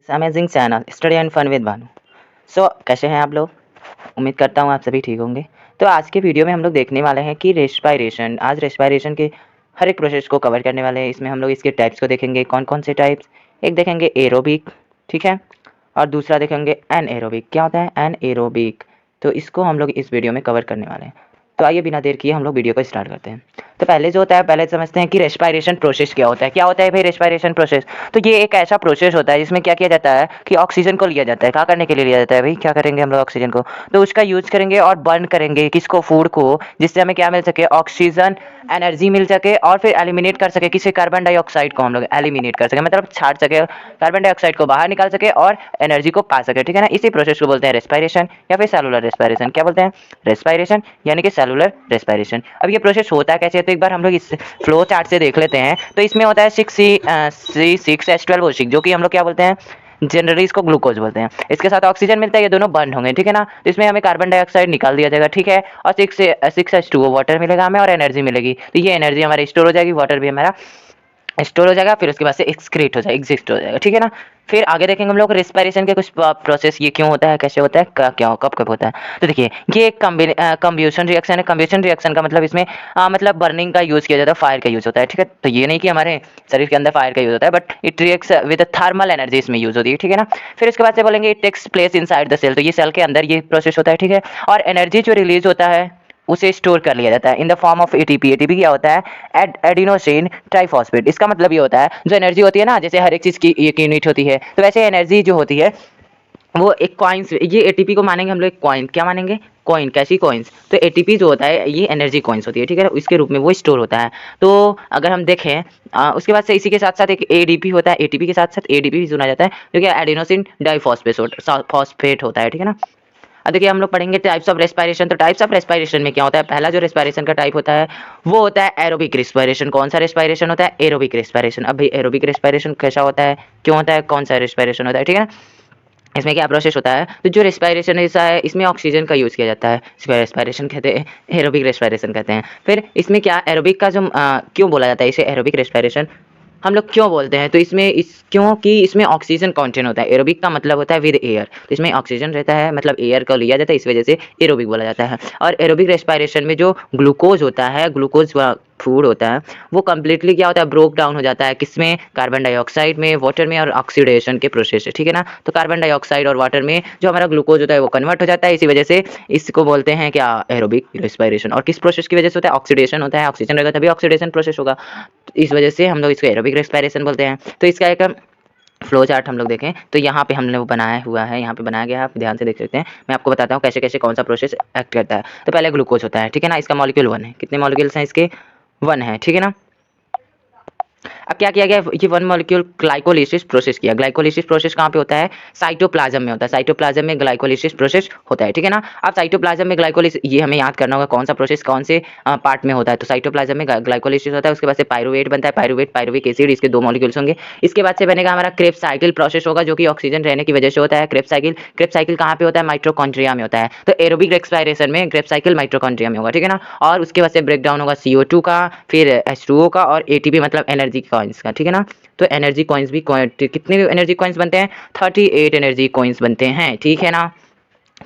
Amazing channel study and fun with Bhanu. कैसे हैं आप लोग? उम्मीद करता हूँ आप सभी ठीक होंगे। तो आज के वीडियो में हम लोग देखने वाले हैं कि रेस्पिरेशन, आज रेस्पिरेशन के हर एक प्रोसेस को कवर करने वाले हैं। इसमें हम लोग इसके टाइप्स को देखेंगे, कौन कौन से टाइप्स। एक देखेंगे एरोबिक, ठीक है, और दूसरा देखेंगे एनएरोबिक। क्या होता है एनएरोबिक? तो इसको हम लोग इस वीडियो में कवर करने वाले हैं। तो आइए बिना देर किए हम लोग वीडियो को स्टार्ट करते हैं। तो पहले जो होता है, पहले समझते हैं कि रेस्पिरेशन प्रोसेस क्या होता है। क्या होता है भाई रेस्पिरेशन प्रोसेस? तो ये एक ऐसा प्रोसेस होता है जिसमें क्या किया जाता है कि ऑक्सीजन को लिया जाता है। क्या करने के लिए लिया जाता है भाई? क्या करेंगे हम लोग ऑक्सीजन को? तो उसका यूज करेंगे और बर्न करेंगे किसको? फूड को, जिससे हमें क्या मिल सके? ऑक्सीजन एनर्जी मिल सके और फिर एलिमिनेट कर सके किसी कार्बन डाइऑक्साइड को हम लोग एलिमिनेट कर सके, मतलब छाड़ सके, कार्बन डाइऑक्साइड को बाहर निकाल सके और एनर्जी को पा सके, ठीक है ना। इसी प्रोसेस को बोलते हैं रेस्पिरेशन या फिर सेलुलर रेस्पिरेशन। क्या बोलते हैं? रेस्पिरेशन यानी कि सेलुलर रेस्पिरेशन। अब ये प्रोसेस होता है कैसे? तो एक बार हम लोग इस फ्लो चार्ट से देख लेते हैं। तो इसमें होता है 6C6H12O6, जो कि हम लोग क्या बोलते हैं? जनरली इसको ग्लूकोज बोलते हैं। इसके साथ ऑक्सीजन मिलता है, ये दोनों बर्न होंगे, ठीक है ना। तो इसमें हमें कार्बन डाइऑक्साइड निकाल दिया जाएगा, ठीक है, और 6H2O वाटर मिलेगा हमें और एनर्जी मिलेगी। तो ये एनर्जी हमारी स्टोर हो जाएगी, वाटर भी हमारा स्टोर हो जाएगा, फिर उसके बाद से एक्सक्रीट हो जाएगा, एग्जिस्ट हो जाएगा, ठीक है ना। फिर आगे देखेंगे हम लोग रेस्पिरेशन के कुछ प्रोसेस, ये क्यों होता है, कैसे होता है, क्या कब कब होता है। तो देखिए ये एक कंब्यूशन रिएक्शन है। कंब्यूशन रिएक्शन का मतलब इसमें मतलब बर्निंग का यूज़ किया जाता है, फायर का यूज़ होता है, ठीक है। तो ये नहीं कि हमारे शरीर के अंदर फायर का यूज़ होता है, but it reacts with thermal energy इसमें यूज़ होती है, ठीक है ना। फिर उसके बाद से बोलेंगे it takes place inside the cell, तो ये सेल के अंदर ये प्रोसेस होता है, ठीक है। और एनर्जी जो रिलीज होता है उसे स्टोर कर लिया जाता है in the form of ATP. ATP क्या होता है? Adenosine triphosphate. इसका मतलब ये होता है जो एनर्जी होती है ना, जैसे हर एक चीज़ की एक यूनिट होती है, तो वैसे एनर्जी जो होती है वो एक कॉइन्स, ये एटीपी को मानेंगे हम लोग एक कॉइन। क्या मानेंगे? कॉइन। कैसी कॉइन्स? तो एटीपी जो होता है ये एनर्जी कॉइन्स होती है, ठीक है, इसके रूप में वो स्टोर होता है। तो अगर हम देखें उसके बाद से इसी के साथ साथ एक एडीपी होता है, एटीपी के साथ साथ एडीपी भी सुना जाता है, जो कि एडिनोसिन डाइफॉस्फेट होता है, ठीक है ना। अब देखिए हम लोग पढ़ेंगे टाइप्स ऑफ रेस्पिरेशन। तो टाइप्स ऑफ रेस्पिरेशन में क्या होता है? पहला जो रेस्पिरेशन का टाइप होता है वो होता है एरोबिक रेस्पिरेशन। कौन सा रेस्पिरेशन होता है? Aerobic respiration. अब भाई एरोबिक रेस्पिरेशन कैसा होता है, क्यों होता है, कौन सा रेस्पिरेशन होता है, ठीक है ना। इसमें क्या प्रोसेस होता है? तो जो रेस्पिरेशन ऐसा है इसमें ऑक्सीजन का यूज़ किया जाता है, इसमें रेस्पिरेशन कहते हैं, एरोबिक रेस्पिरेशन कहते हैं। फिर इसमें क्या एरोबिक का जो क्यों बोला जाता है इसे एरोबिक रेस्पिरेशन हम लोग क्यों बोलते हैं? तो इसमें क्योंकि इसमें ऑक्सीजन कंटेंट होता है। एरोबिक का मतलब होता है विद एयर, तो इसमें ऑक्सीजन रहता है, मतलब एयर को लिया जाता है, इस वजह से एरोबिक बोला जाता है। और एरोबिक रेस्पिरेशन में जो ग्लूकोज होता है, ग्लूकोज फूड होता है, वो कम्प्लीटली क्या होता है? ब्रोक डाउन हो जाता है किसमें? कार्बन डाइऑक्साइड में, वाटर में, और ऑक्सीडेशन के प्रोसेस है, ठीक है ना। तो कार्बन डाइऑक्साइड और वाटर में जो हमारा ग्लूकोज होता है वो कन्वर्ट हो जाता है, इसी वजह से इसको बोलते हैं क्या? Aerobic respiration. और किस प्रोसेस की वजह से होता है? ऑक्सीडेशन होता है, ऑक्सीजन रहेगा तभी ऑक्सीडेशन प्रोसेस होगा, तो इस वजह से हम लोग इसको एरोबिक रेस्पिरेशन बोलते हैं। तो इसका एक फ्लो चार्ट हम लोग देखें तो यहाँ पे हमने वो बनाया हुआ है, यहाँ पे बनाया गया है, आप ध्यान से देख सकते हैं। मैं आपको बताता हूँ कैसे कैसे कौन सा प्रोसेस एक्ट करता है। तो पहले ग्लूकोज होता है, ठीक है ना, इसका मॉलिक्यूल 1 है। कितने मॉलिक्यूल्स हैं इसके? 1 है, ठीक है ना। अब क्या किया गया? ये 1 मॉलिक्यूल ग्लाइकोलिसिस प्रोसेस किया। ग्लाइकोलिसिस प्रोसेस कहाँ पे होता है? साइटोप्लाज्म में होता है। साइटोप्लाज्म में ग्लाइकोलिसिस प्रोसेस होता है, ठीक है ना। अब साइटोप्लाज्म में ग्लाइकोलिसिस, ये हमें याद करना होगा कौन सा प्रोसेस कौन से पार्ट में होता है। तो साइटोप्लाज्म में ग्लाइकोलिसिस होता है, उसके बाद से पायरुवेट बनता है, पायरुवेट पायरुविक एसिड, इसके 2 मॉलिक्यूल्स होंगे। इसके बाद से बनेगा हमारा क्रेब्स साइकिल प्रोसेस होगा, जो कि ऑक्सीजन रहने की वजह से होता है। क्रेब्स साइकिल कहाँ पे होता है? माइटोकॉन्ड्रिया में होता है। तो एरोबिक रेस्पिरेशन में क्रेब्स साइकिल माइटोकॉन्ड्रिया में होगा, ठीक है ना। और उसके बाद से ब्रेक डाउन होगा CO2 का, फिर H2O का, और ATP मतलब एनर्जी कॉइन्स का, ठीक है ना। तो एनर्जी कॉइन्स भी कितने एनर्जी कॉइन्स बनते हैं? 38 एनर्जी कॉइन्स बनते हैं, ठीक है ना।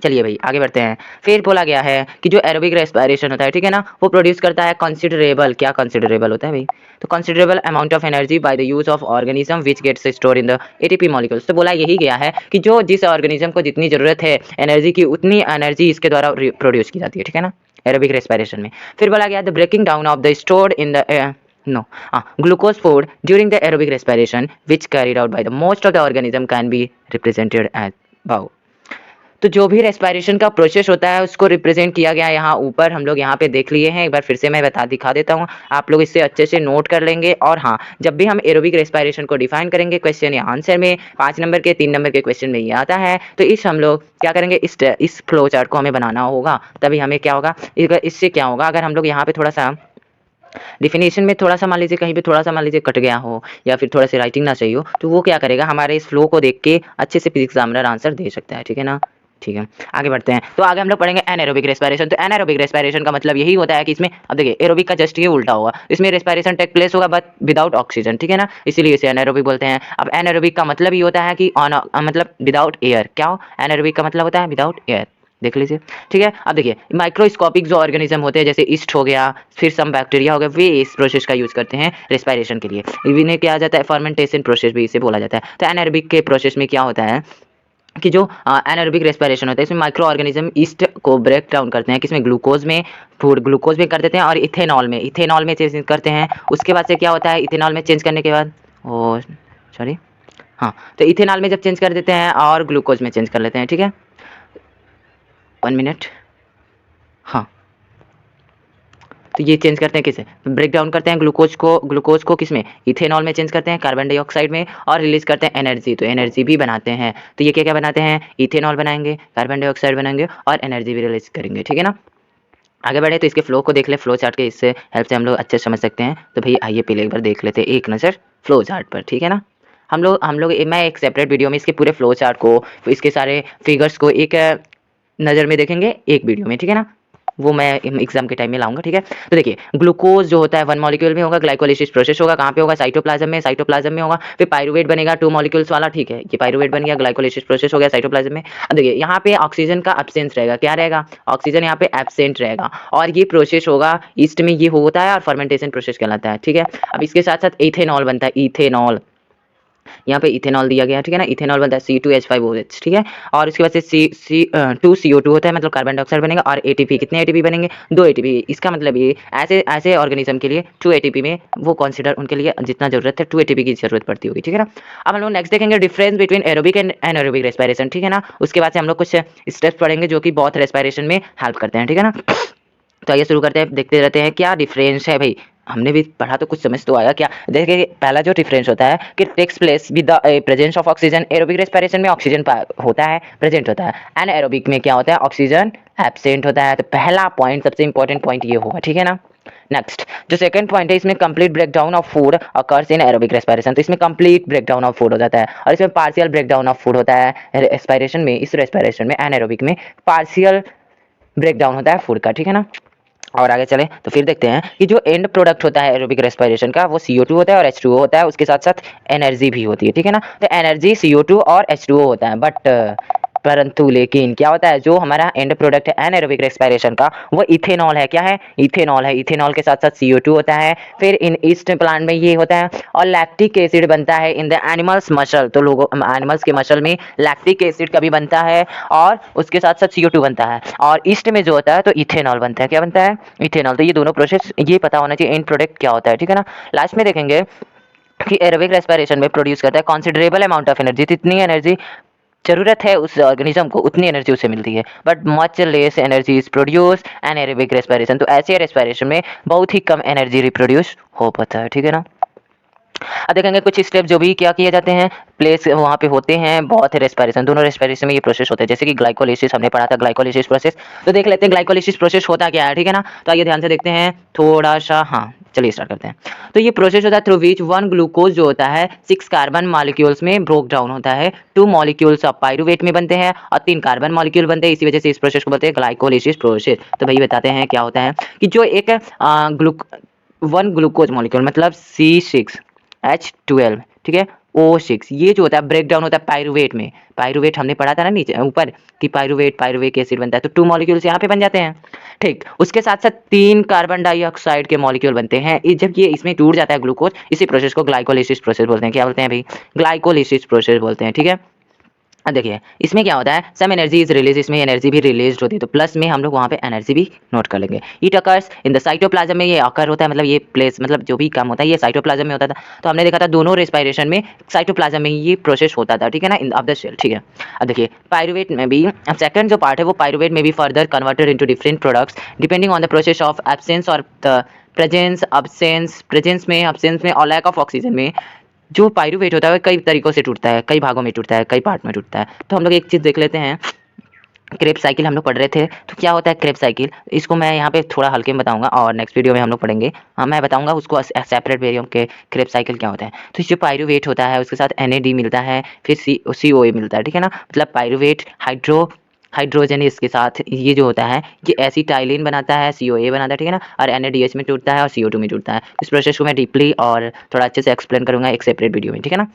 चलिए भाई आगे बढ़ते हैं। फिर बोला गया है कि जो एरोबिक रेस्पिरेशन होता है, ठीक है ना, वो प्रोड्यूस करता है कंसिडरेबल, क्या कंसिडरेबल होता है भाई? तो considerable amount of energy by the use of organism which gets store in the ATP molecules. तो बोला यही गया है कि जो जिस ऑर्गेनिज्म को जितनी जरूरत है एनर्जी की, उतनी एनर्जी इसके द्वारा प्रोड्यूस की जाती है, ठीक है ना, एरोबिक रेस्पिरेशन में। फिर बोला गया the breaking down of the stored in the glucose food during the aerobic respiration which carried out by the most of the organism can be represented as above। तो जो भी रेस्पिरेशन का process होता है उसको रिप्रेजेंट किया गया है यहाँ ऊपर, हम लोग यहाँ पे देख लिए हैं। एक बार फिर से मैं दिखा देता हूँ, आप लोग इससे अच्छे से नोट कर लेंगे। और हाँ, जब भी हम एरोबिक रेस्पिरेशन को डिफाइन करेंगे क्वेश्चन या आंसर में, 5 नंबर के 3 नंबर के क्वेश्चन में ये आता है, तो हम लोग क्या करेंगे? इस फ्लो चार्ट को हमें बनाना होगा, तभी हमें क्या होगा, इससे क्या होगा, अगर हम लोग यहाँ पे थोड़ा सा डिफिनेशन में थोड़ा सा मान लीजिए कहीं पे थोड़ा सा मान लीजिए कट गया हो, या फिर थोड़ा सी राइटिंग ना सही हो, तो वो क्या करेगा? हमारे इस फ्लो को देख के अच्छे से फिजिक्स एग्जामिनर आंसर दे सकता है, ठीक है ना। ठीक है, आगे बढ़ते हैं। तो आगे हम लोग पढ़ेंगे एनाएरोबिक रेस्पिरेशन। तो एनाएरोबिक रेस्पिरेशन का मतलब यही होता है कि इसमें अब देखिए एरोबिक का जस्ट ये उल्टा होगा, इसमें रेस्पिरेशन टेक प्लेस होगा बट विदाउट ऑक्सीजन, ठीक है ना, इसीलिए इसे एनाएरोबिक बोलते हैं। अब एनाएरोबिक का मतलब ये होता है कि ऑन मतलब विदाउट एयर, क्या हो, एनाएरोबिक का मतलब होता है विदाउट एयर, देख लीजिए, ठीक है। अब देखिए माइक्रोस्कोपिक जो ऑर्गेनिज्म होते हैं जैसे ईस्ट हो गया, फिर सम बैक्टीरिया हो गया, वे इस प्रोसेस का यूज करते हैं रेस्पिरेशन के लिए। इन्हें क्या जाता है, फर्मेंटेशन प्रोसेस भी इसे बोला जाता है। तो एनाएरोबिक के प्रोसेस में क्या होता है कि जो एनाएरोबिक रेस्पिरेशन होता है इसमें माइक्रो ऑर्गेनिज्म ईस्ट को ब्रेक डाउन करते हैं, किसमें, ग्लूकोज में, फूड ग्लूकोज में कर देते हैं और इथेनॉल में चेंज करते हैं। उसके बाद से क्या होता है, इथेनॉल में चेंज करने के बाद ओ सॉरी हाँ, तो इथेनॉल में जब चेंज कर देते हैं और ग्लूकोज में चेंज कर लेते हैं, ठीक है, 1 मिनट, हाँ, तो ये चेंज करते हैं किसे, ब्रेक डाउन करते हैं ग्लूकोज को किसमें, इथेनॉल में चेंज करते हैं, कार्बन डाइऑक्साइड में, और रिलीज करते हैं एनर्जी, तो एनर्जी भी बनाते हैं। तो ये क्या क्या बनाते हैं, इथेनॉल बनाएंगे, कार्बन डाइऑक्साइड बनाएंगे और एनर्जी भी रिलीज करेंगे, ठीक है ना। आगे बढ़े तो इसके फ्लो को देख ले, फ्लो चार्ट के इससे हेल्प से हम लोग अच्छे से समझ सकते हैं। तो भाई आइए पहले एक बार देख लेते हैं एक नज़र फ्लो चार्ट पर, ठीक है ना। हम लोग मैं एक सेपरेट वीडियो में इसके पूरे फ्लो चार्ट को, इसके सारे फिगर्स को एक नज़र में देखेंगे एक वीडियो में, ठीक है ना, वो मैं एग्जाम के टाइम में लाऊंगा, ठीक है। तो देखिए ग्लूकोज जो होता है 1 मॉलिक्यूल में होगा, ग्लाइकोलिसिस प्रोसेस होगा, कहाँ पे होगा, साइटोप्लाज्म में होगा, फिर पाइरुवेट बनेगा 2 मॉलिक्यूल्स वाला, ठीक है, ये पाइरुवेट बन गया, ग्लाइकोलिसिस प्रोसेस हो गया साइटोप्लाज्म में। अब देखिए यहाँ पे ऑक्सीजन का एब्सेंस रहेगा, क्या रहेगा, ऑक्सीजन यहाँ पे एब्सेंट रहेगा, और ये प्रोसेस होगा ईस्ट में, ये होता है और फर्मेंटेशन प्रोसेस कहलाता है, ठीक है। अब इसके साथ साथ इथेनॉल बनता है, इथेनॉल, यहाँ पे इथेनॉल दिया गया है, ठीक है ना, इथेनॉल बनता है C2H5OH, ठीक है। और उसके बाद से टू CO2 होता है, मतलब कार्बन डाइऑक्साइड बनेगा, और ATP, कितने ATP बनेंगे, 2 ATP। इसका मतलब ये ऐसे ऐसे ऑर्गेनिज्म के लिए 2 ATP में वो कंसिडर, उनके लिए जितना जरूरत है 2 ATP की जरूरत पड़ती होगी, ठीक है ना। अब हम लोग नेक्स्ट देखेंगे difference between aerobic and anaerobic respiration, ठीक है ना। उसके बाद से हम लोग कुछ स्टेप्स पढ़ेंगे जो कि बहुत रेस्पिरेशन में हेल्प करते हैं, ठीक है ना। तो आइए शुरू करते हैं, देखते रहते हैं क्या डिफरेंस है भाई, हमने भी पढ़ा तो कुछ समझ तो आया क्या। देखिए पहला जो डिफरेंस होता है कि takes place with the presence of oxygen, aerobic respiration में ऑक्सीजन होता है, प्रेजेंट होता है, एंड एरोबिक में क्या होता है, ऑक्सीजन एब्सेंट होता है। तो पहला पॉइंट, सबसे इंपॉर्टेंट पॉइंट ये होगा, ठीक है ना। नेक्स्ट जो सेकंड पॉइंट है, इसमें complete breakdown of food occurs in aerobic respiration. तो इसमें कंप्लीट ब्रेकडाउन ऑफ फूड हो जाता है, और इसमें पार्शियल ब्रेकडाउन ऑफ फूड होता है रेस्पिरेशन में, इस रेस्पिरेशन में, एनाएरोबिक में पार्शियल ब्रेकडाउन होता है फूड का, ठीक है ना। और आगे चलें तो फिर देखते हैं कि जो एंड प्रोडक्ट होता है एरोबिक रेस्पिरेशन का, वो CO2 होता है और H2O होता है, उसके साथ साथ एनर्जी भी होती है, ठीक है ना। तो एनर्जी CO2 और H2O होता है, बट परंतु लेकिन क्या होता है, जो हमारा एंड प्रोडक्ट है एनाएरोबिक रेस्पिरेशन का, वो इथेनॉल है, क्या है, इथेनॉल है। इथेनॉल के साथ साथ CO2 होता है, फिर इन ईस्ट प्लांट में ये होता है, और लैक्टिक एसिड बनता है इन द एनिमल्स मसल। तो लोगों एनिमल्स के मसल में लैक्टिक एसिड कभी बनता है, और उसके साथ साथ CO2 बनता है, और ईस्ट में जो होता है तो इथेनॉल बनता है, क्या बनता है, इथेनॉल। तो ये दोनों प्रोसेस ये पता होना चाहिए एंड प्रोडक्ट क्या होता है, ठीक है ना। लास्ट में देखेंगे कि एरोबिक रेस्पिरेशन में प्रोड्यूस करता है कॉन्सिडरेबल अमाउंट ऑफ एनर्जी, जितनी एनर्जी जरूरत है उस ऑर्गेनिज्म को उतनी एनर्जी उसे मिलती है, but much less energy is produce an aerobic respiration. तो ऐसे रेस्पिरेशन में बहुत ही कम एनर्जी रिप्रोड्यूस हो पाता है, ठीक है ना। अब देखेंगे कुछ स्टेप जो भी क्या किए जाते हैं, प्लेस वहाँ पे होते हैं बहुत रेस्पिरेशन, दोनों रेस्पिरेशन में ये प्रोसेस होते हैं, जैसे कि ग्लाइकोलिसिस हमने पढ़ा था, ग्लाइकोलिसिस प्रोसेस। तो देख लेते हैं ग्लाइकोलिसिस प्रोसेस होता क्या है, ठीक है ना। तो आइए ध्यान से देखते हैं थोड़ा सा, हाँ चलिए स्टार्ट करते हैं। तो ये प्रोसेस होता है थ्रू विच 1 ग्लूकोज जो होता है 6 कार्बन मॉलिक्यूल्स में ब्रोक डाउन होता है, 2 मॉलिक्यूल्स ऑफ पाइरुवेट में बनते हैं, और 3 कार्बन मॉलिक्यूल बनते हैं। इसी वजह से इस प्रोसेस को बोलते हैं ग्लाइकोलिसिस प्रोसेस। तो भाई बताते हैं क्या होता है कि जो एक 1 ग्लूकोज मॉलिक्यूल मतलब C6H12, ठीक है, O6, ये जो होता है ब्रेक डाउन होता है पाइरुवेट में। पाइरुवेट हमने पढ़ा था ना नीचे ऊपर कि पाइरुवेट एसिड बनता है, तो 2 मॉलिक्यूल्स यहाँ पे बन जाते हैं, ठीक। उसके साथ साथ 3 कार्बन डाइऑक्साइड के मॉलिक्यूल बनते हैं। जब ये इसमें टूट जाता है ग्लूकोज, इसी प्रोसेस को ग्लाइकोलिसिस प्रोसेस बोलते हैं। क्या बोलते हैं भाई, ग्लाइकोलिसिस प्रोसेस बोलते हैं, ठीक है। अब देखिए इसमें क्या होता है, सम एनर्जी इज रिलीज, इसमें एनर्जी भी रिलीज होती है, तो प्लस में हम लोग वहाँ पे एनर्जी भी नोट कर लेंगे। It occurs in the cytoplasm में, ये अकर होता है मतलब ये प्लेस, मतलब जो भी काम होता है ये साइटोप्लाज्म में होता था। तो हमने देखा था दोनों रेस्पिरेशन में साइटोप्लाज्म में ये प्रोसेस होता था, ठीक है ना, इन ऑफ द सेल, ठीक है। अब देखिए पाइरुवेट में भी, अब सेकंड जो पार्ट है वो पाइरुवेट में भी further converted into different products depending on the process of absence और द प्रेजेंस में और लैक ऑफ ऑक्सीजन में। जो पाइरुवेट होता है कई तरीकों से टूटता है, कई भागों में टूटता है, कई पार्ट में टूटता है। तो हम लोग एक चीज़ देख लेते हैं, क्रेब साइकिल हम लोग पढ़ रहे थे। तो क्या होता है क्रेब साइकिल, इसको मैं यहाँ पे थोड़ा हल्के में बताऊंगा और नेक्स्ट वीडियो में हम लोग पढ़ेंगे। हाँ मैं बताऊंगा उसको सेपरेट वीडियो के क्रेब साइकिल क्या होता है। तो जो पाइरुवेट होता है उसके साथ NAD मिलता है, फिर COA मिलता है, ठीक है ना, मतलब पाइरुवेट हाइड्रो हाइड्रोजन इसके साथ ये जो होता है ये एसिटाइलिन बनाता है, COA बनाता है, ठीक है ना, और NADH में टूटता है और CO2 में टूटता है। इस प्रोसेस को मैं डीपली और थोड़ा अच्छे से एक्सप्लेन करूँगा एक सेपरेट वीडियो में, ठीक है ना।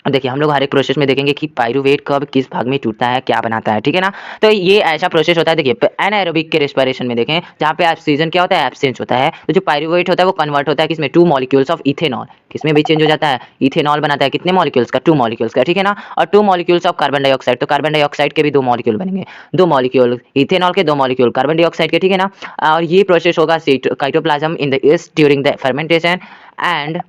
अब देखिए हम लोग हर एक प्रोसेस में देखेंगे कि पाइरूवेट कब किस भाग में टूटता है, क्या बनाता है, ठीक है ना। तो ये ऐसा प्रोसेस होता है, देखिए एनाएरोबिक के रेस्पिरेशन में देखें जहाँ पे ऑक्सीजन क्या होता है, एब्सेंस होता है। तो जो पाइरूवेट होता है वो कन्वर्ट होता है किसमें, 2 मॉलिक्यूल्स ऑफ इथेनॉल, किसमें भी चेंज हो जाता है, इथेनॉल बनाता है, कितने मॉलिक्यूल्स का, 2 मॉलिक्यूल्स का, ठीक है ना। और 2 मॉलिक्यूल्स ऑफ कार्बन डाइऑक्साइड, तो कार्बन डाइऑक्साइड के भी 2 मॉलिक्यूल बनेंगे, 2 मॉलिक्यूल इथेनॉल के, 2 मॉलिक्यूल कार्बन डाइऑक्साइड के, ठीक है ना। और ये प्रोसेस होगा cytoplasm in the yeast during the fermentation and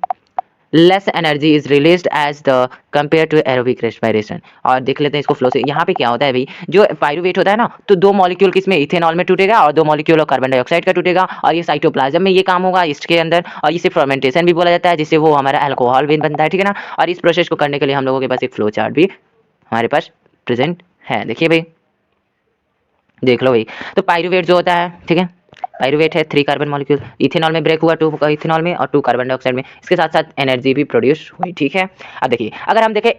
less energy is released as the compare to aerobic respiration. और देख लेते हैं इसको फ्लो से। यहाँ पे क्या होता है भाई, जो पाइरूवेट होता है ना, तो 2 मॉलिक्यूल किसमें, इथेनॉल में टूटेगा और 2 मॉलिक्यूल और कार्बन डाइऑक्साइड का टूटेगा, और ये साइटोप्लाज्म में ये काम होगा इसके अंदर, और इसे फर्मेंटेशन भी बोला जाता है, जिससे वो हमारा अल्कोहल भी बनता है, ठीक है ना। और इस प्रोसेस को करने के लिए हम लोगों के पास एक फ्लो चार्ट भी हमारे पास प्रेजेंट है, देखिए भाई, देख लो भाई। तो पाइरूवेट जो होता है, ठीक है, पाइरूवेट है 3 कार्बन मॉलिक्यूल, इथेनॉल में ब्रेक हुआ 2 इथेनॉल में और 2 कार्बन डाइऑक्साइड में, इसके साथ साथ एनर्जी भी प्रोड्यूस हुई, ठीक है। अब देखिए अगर हम देखें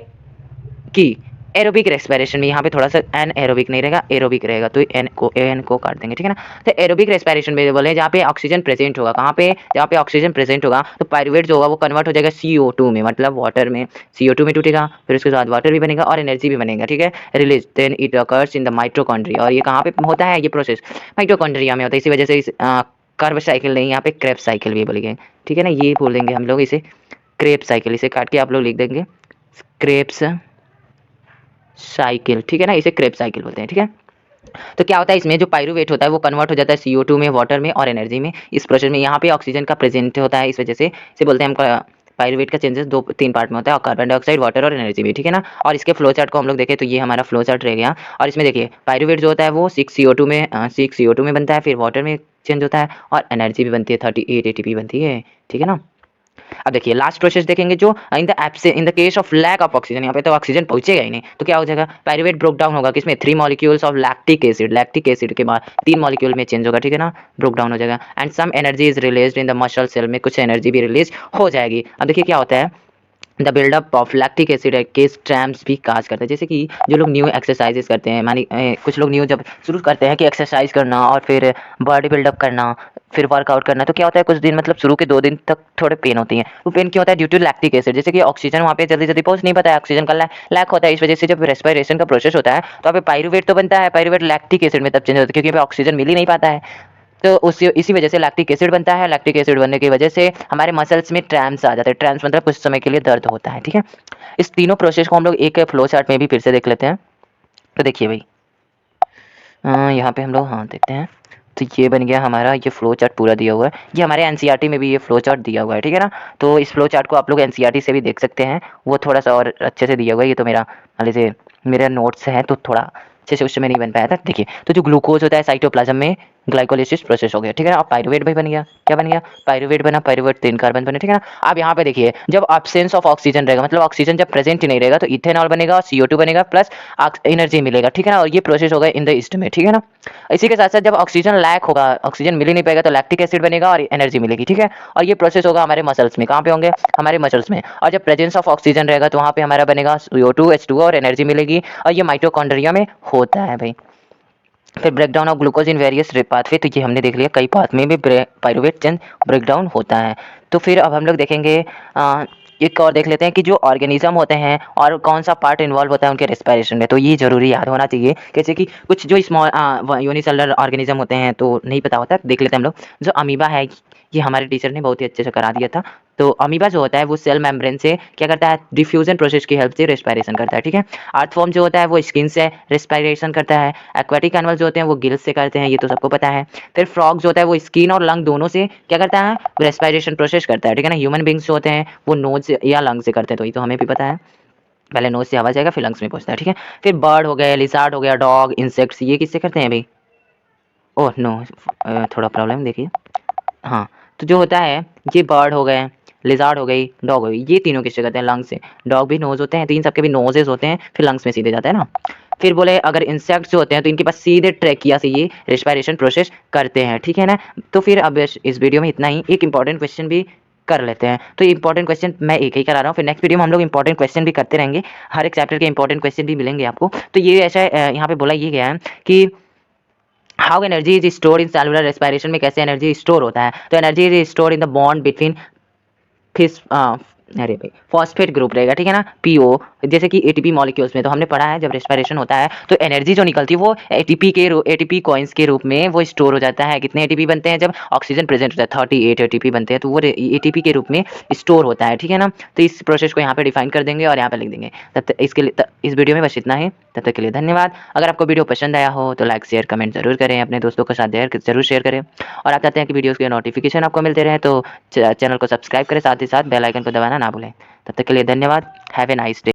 कि एरोबिक रेस्पिरेशन में यहाँ पे थोड़ा सा एन एरोबिक नहीं रहेगा, एरोबिक रहेगा, तो एन को काट देंगे, ठीक है ना। तो एरोबिक रेस्पिरेशन में बोले जहाँ पे ऑक्सीजन प्रेजेंट होगा, कहाँ पे, जहाँ पे ऑक्सीजन प्रेजेंट होगा, तो पाइरूवेट जो होगा वो कन्वर्ट हो जाएगा CO2 में, मतलब वाटर में, CO2 में टूटेगा, फिर उसके बाद वाटर भी बनेगा और एनर्जी भी बनेगा, ठीक है, release then it occurs in the mitochondria. और ये कहाँ पे होता है ये प्रोसेस, माइटोकॉन्ड्रिया में होता है। इसी वजह से इस कर्व साइकिल नहीं, यहाँ पे क्रेब साइकिल भी बोलेंगे, ठीक है ना, ये बोल देंगे हम लोग इसे क्रेब साइकिल, इसे काट के आप लोग लिख देंगे क्रेब्स साइकिल, ठीक है ना, इसे क्रेब साइकिल बोलते हैं, ठीक है। तो क्या होता है इसमें, जो पाइरूवेट होता है वो कन्वर्ट हो जाता है CO2 में, वाटर में और एनर्जी में। इस प्रोसेस में यहाँ पे ऑक्सीजन का प्रेजेंट होता है, इस वजह से इसे बोलते हैं हम पाइरूवेट का चेंजेस 2-3 पार्ट में होता है, और कार्बन डाइऑक्साइड, वाटर और एनर्जी भी, ठीक है ना। और इसके फ्लो चार्ट को हम लोग देखें तो ये हमारा फ्लो चार्ट रह गया। और इसमें देखिए पाइरूवेट जो होता है वो 6 CO2 में बनता है, फिर वाटर में चेंज होता है और एनर्जी भी बनती है, 38 ATP बनती है, ठीक है ना। अब देखिए लास्ट प्रोसेस देखेंगे जो in the case of lack of oxygen, यहाँ पे तो ऑक्सीजन पहुंचेगा ही नहीं, तो क्या हो जाएगा, पाइरूवेट ब्रोक डाउन होगा किसमें, 3 मॉलिक्यूल्स ऑफ लैक्टिक एसिड के बाद 3 मॉलिक्यूल में चेंज होगा, ठीक है ना, ब्रोक डाउन हो जाएगा। And some energy is released in the muscle cell, में कुछ एनर्जी भी रिलीज हो जाएगी। अब देखिए क्या होता है, the buildup of lactic acid के स्ट्रैम्स भी काज करते हैं। जैसे कि जो लोग न्यू एक्सरसाइजेस करते हैं, मानी कुछ लोग न्यू जब शुरू करते हैं कि एक्सरसाइज करना और फिर बॉडी बिल्डअप करना, फिर वर्कआउट करना, तो क्या होता है कुछ दिन, मतलब शुरू के 2 दिन तक थोड़े पेन होती है। वो पेन क्यों होता है, ड्यू टू लैक्टिक एसिड, जैसे कि ऑक्सीजन वहाँ पे जल्दी जल्दी पहुंच नहीं पाता है, ऑक्सीजन का लैक होता है। इस वजह से जब रेस्पिरेशन का प्रोसेस होता है तो यहाँ पे पाइरूवेट तो बनता है, पाइरूवेट लैक्टिक एसिड में तब चेंज होता है, क्योंकि यहाँ पे ऑक्सीजन मिल ही नहीं पाता है। तो उसी इसी वजह से लैक्टिक एसिड बनता है। लैक्टिक एसिड बनने की वजह से हमारे मसल्स में ट्रैम्स आ जाते हैं, ट्रैम्स मतलब कुछ समय के लिए दर्द होता है, ठीक है। इस तीनों प्रोसेस को हम लोग एक फ्लो चार्ट में भी फिर से देख लेते हैं। तो देखिए भाई यहाँ पे हम लोग हाँ देखते हैं, तो ये बन गया हमारा, ये फ्लो चार्ट पूरा दिया हुआ है, ये हमारे एनसीईआरटी में भी ये फ्लो चार्ट दिया हुआ है, ठीक है ना। तो इस फ्लो चार्ट को आप लोग एनसीईआरटी से भी देख सकते हैं, वो थोड़ा सा और अच्छे से दिया हुआ है। ये तो मेरा मान लीजिए मेरा नोट्स है तो थोड़ा अच्छे से उस समय नहीं बन पाया था। देखिए तो जो ग्लूकोज होता है साइटोप्लाज्म में ग्लाइकोलिसिस प्रोसेस हो गया, ठीक है ना। अब पाइरूवेट भी बन गया, क्या बन गया, पाइरूवेट बना, पाइरूवेट 3 कार्बन बने, ठीक है ना। अब यहाँ पे देखिए जब एब्सेंस ऑफ ऑक्सीजन रहेगा, मतलब ऑक्सीजन जब प्रेजेंट ही नहीं रहेगा, तो इथेनॉल बनेगा और CO2 बनेगा प्लस एनर्जी मिलेगा, ठीक है ना। और ये प्रोसेस होगा इन द ईस्ट में, ठीक है ना। इसी के साथ साथ जब ऑक्सीजन लैक होगा, ऑक्सीजन मिल ही नहीं पाएगा, तो लैक्टिक एसिड बनेगा और एनर्जी मिलेगी, ठीक है। और ये प्रोसेस होगा हमारे मसल्स में, कहाँ पे होंगे, हमारे मसल्स में। और जब प्रेजेंस ऑफ ऑक्सीजन रहेगा तो वहाँ पे हमारा बनेगा CO2 H2O और एनर्जी मिलेगी, और ये माइटोकॉन्ड्रिया में होता है भाई। फिर breakdown of glucose in various pathway, तो ये हमने देख लिया कई पाथ में भी पाइरूवेट चेन ब्रेकडाउन होता है। तो फिर अब हम लोग देखेंगे एक और देख लेते हैं कि जो ऑर्गेनिज्म होते हैं और कौन सा पार्ट इन्वॉल्व होता है उनके रेस्पिरेशन में, तो ये जरूरी याद होना चाहिए। जैसे कि कुछ जो स्मॉल यूनिसेलुलर ऑर्गेनिज्म होते हैं तो नहीं पता होता, देख लेते हैं हम लोग। जो अमीबा है, ये हमारे टीचर ने बहुत ही अच्छे से करा दिया था। तो अमीबा जो होता है वो सेल मेम्ब्रेन से क्या करता है, डिफ्यूजन प्रोसेस की हेल्प से रेस्पिरेशन करता है, ठीक है। अर्थवॉर्म जो होता है वो स्किन से रेस्पिरेशन करता है। एक्वाटिक एनिमल जो होते हैं वो गिल्स से करते हैं, ये तो सबको पता है। फिर फ्रॉग जो होता है वो स्किन और लंग दोनों से क्या करता है, रेस्पिरेशन प्रोसेस करता है, ठीक है ना। ह्यूमन बींग्स जो होते हैं वो नोज या लंग से करते हैं, तो ये तो हमें भी पता है, पहले नोज से हवा जाएगा फिर लंग्स में पहुंचता है, ठीक है। फिर बर्ड हो गए, लिजार्ड हो गया, डॉग, इंसेक्ट्स, ये किससे करते हैं भाई, ओह नो थोड़ा प्रॉब्लम देखिए, हाँ। तो जो होता है ये बर्ड हो गए, लिजार्ड हो गई, डॉग हो गई, ये तीनों किससे करते हैं, लंग्स से। डॉग भी नोज होते हैं, तीन सबके भी नोजेस होते हैं, फिर लंग्स में सीधे जाता है ना। फिर बोले अगर इंसेक्ट्स जो होते हैं तो इनके पास सीधे ट्रैकिया से ये रेस्पिरेशन प्रोसेस करते हैं, ठीक है ना। तो फिर अब इस वीडियो में इतना ही। एक इंपॉर्टेंट क्वेश्चन भी कर लेते हैं। तो इंपॉर्टेंट क्वेश्चन मैं एक ही करा रहा हूँ, फिर नेक्स्ट वीडियो में हम लोग इंपॉर्टेंट क्वेश्चन भी करते रहेंगे, हर एक चैप्टर के इंपॉर्टेंट क्वेश्चन भी मिलेंगे आपको। तो ये ऐसा यहाँ पे बोला ये गया है कि how energy is stored in cellular respiration में कैसे एनर्जी स्टोर होता है। तो energy is stored in the bond between फिस अरे भाई फॉस्फेट ग्रुप रहेगा, ठीक है ना, पीओ, जैसे कि एटीपी मॉलिक्यूल्स में तो हमने पढ़ा है जब रेस्पिरेशन होता है तो एनर्जी जो निकलती है वो एटीपी कॉइन्स के रूप में वो स्टोर हो जाता है। कितने एटीपी बनते हैं जब ऑक्सीजन प्रेजेंट होता है, 38 एटीपी बनते हैं, तो वो एटीपी के रूप में स्टोर होता है, ठीक है ना। तो इस प्रोसेस को यहाँ पे डिफाइन कर देंगे और यहाँ पे लिख देंगे। तब तक इसके लिए इस वीडियो में बस इतना ही, तब तक के लिए धन्यवाद। अगर आपको वीडियो पसंद आया हो तो लाइक शेयर कमेंट जरूर करें, अपने दोस्तों के साथ जरूर शेयर करें, और आप चाहते हैं कि वीडियोज़ के नोटिफिकेशन आपको मिलते रहे तो चैनल को सब्सक्राइब करें, साथ ही साथ बेल आइकन को दबाना ना भूलें। तब तक के लिए धन्यवाद। Have a nice day.